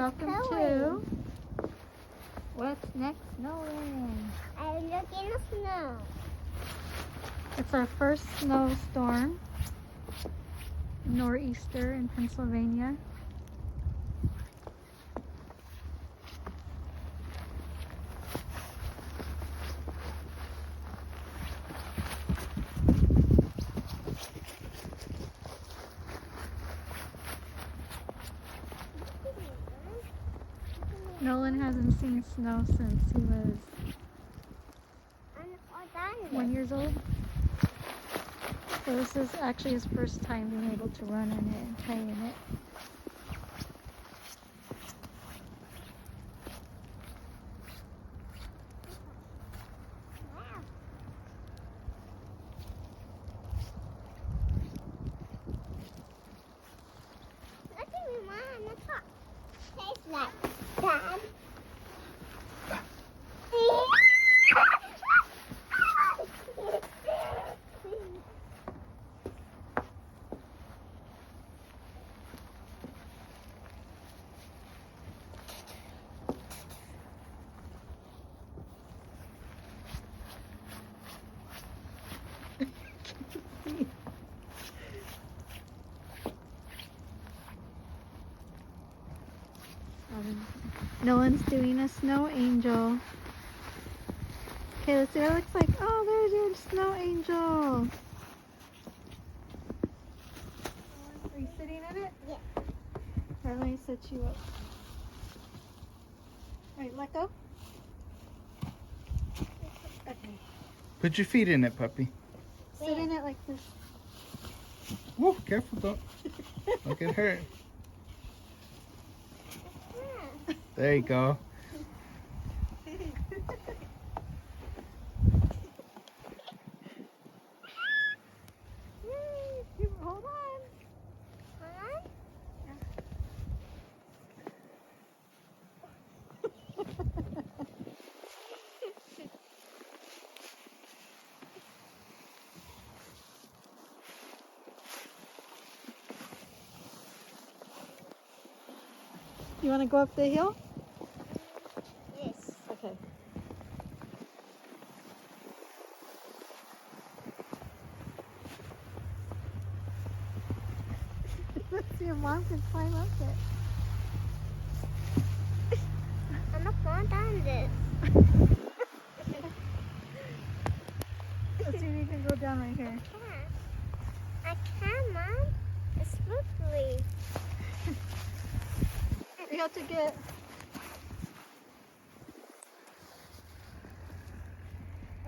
welcome to What's Next Nolan. I'm looking at snow. It's our first snowstorm, nor'easter in Pennsylvania. Nolan hasn't seen snow since he was 1 year old. So this is actually his first time being able to run in it and play in it. Look at me, Mom, on the top. Tastes like Dad. Nolan's doing a snow angel. Okay, let's see what it looks like. Oh, there's your snow angel. Are you sitting in it? Yeah. Here, let me set you up. Alright, let go. Okay. Put your feet in it, puppy. Sit in it like this. Whoa, careful, don't get hurt. There you go. Hold on. You want to go up the hill? Yes. Okay. Let's see if Mom can climb up it. I'm not going down this. Let's see if you can go down right here. I can, Mom. It's slippery. You have to get...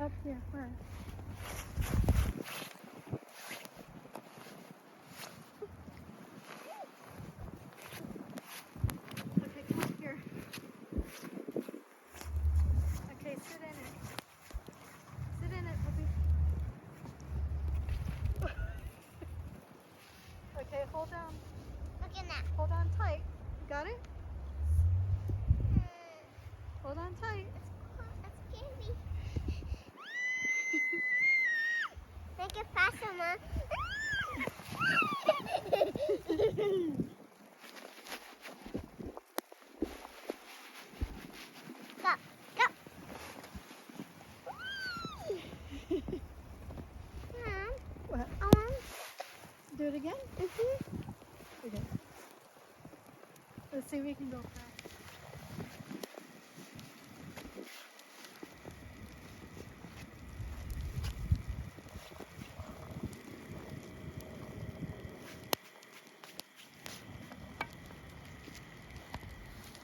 up here first. Okay, come up here. Okay, sit in it. Sit in it, puppy. Okay, hold on. Look at that. Hold on tight. You got it? Hold on tight. That's scary. Make it faster, Mom. Go, go. Mom, What? I want. Do it again? Mm-hmm. Okay. Let's see if we can go fast.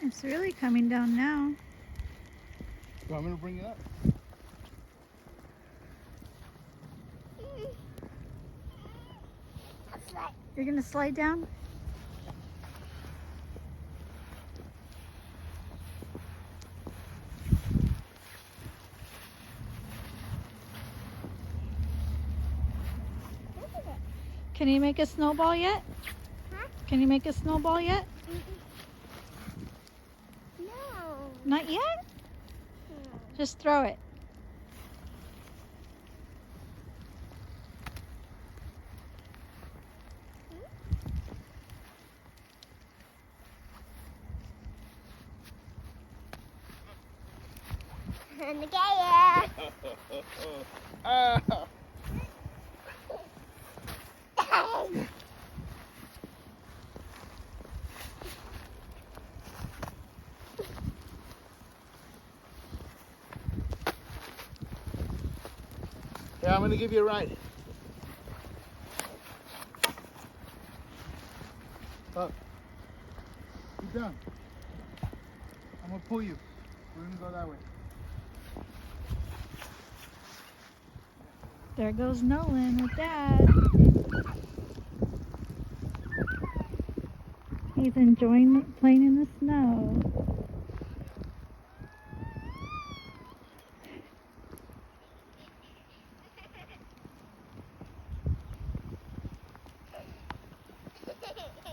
It's really coming down now. You want me to bring it up? That's like. You're gonna slide down? Look at it. Can you make a snowball yet? Huh? Can you make a snowball yet? No. Not yet? Just throw it. And the gayer. Ah. Yeah, I'm gonna give you a ride. Up. You're done. I'm gonna pull you. We're gonna go that way. There goes Nolan with Dad. He's enjoying playing in the snow.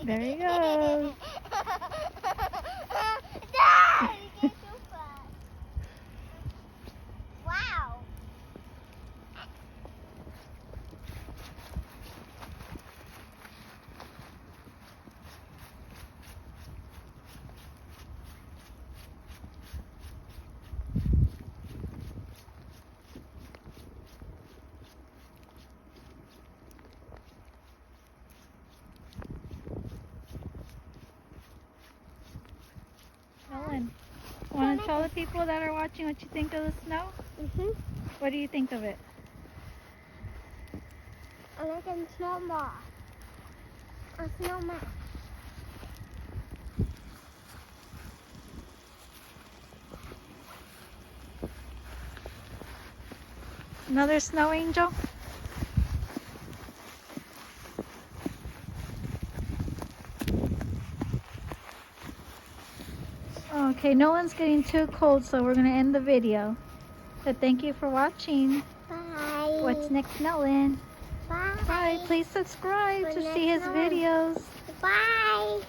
There he goes. Dad, you did so fast. Wow. Nolan, want to tell the people that are watching what you think of the snow? Mhm. What do you think of it? I like a snowball. A snowman. Another snow angel? Okay, Nolan's getting too cold, so we're going to end the video. So thank you for watching. Bye. What's next, Nolan? Bye. Bye. Please subscribe What's to next, see his Nolan? videos. Bye.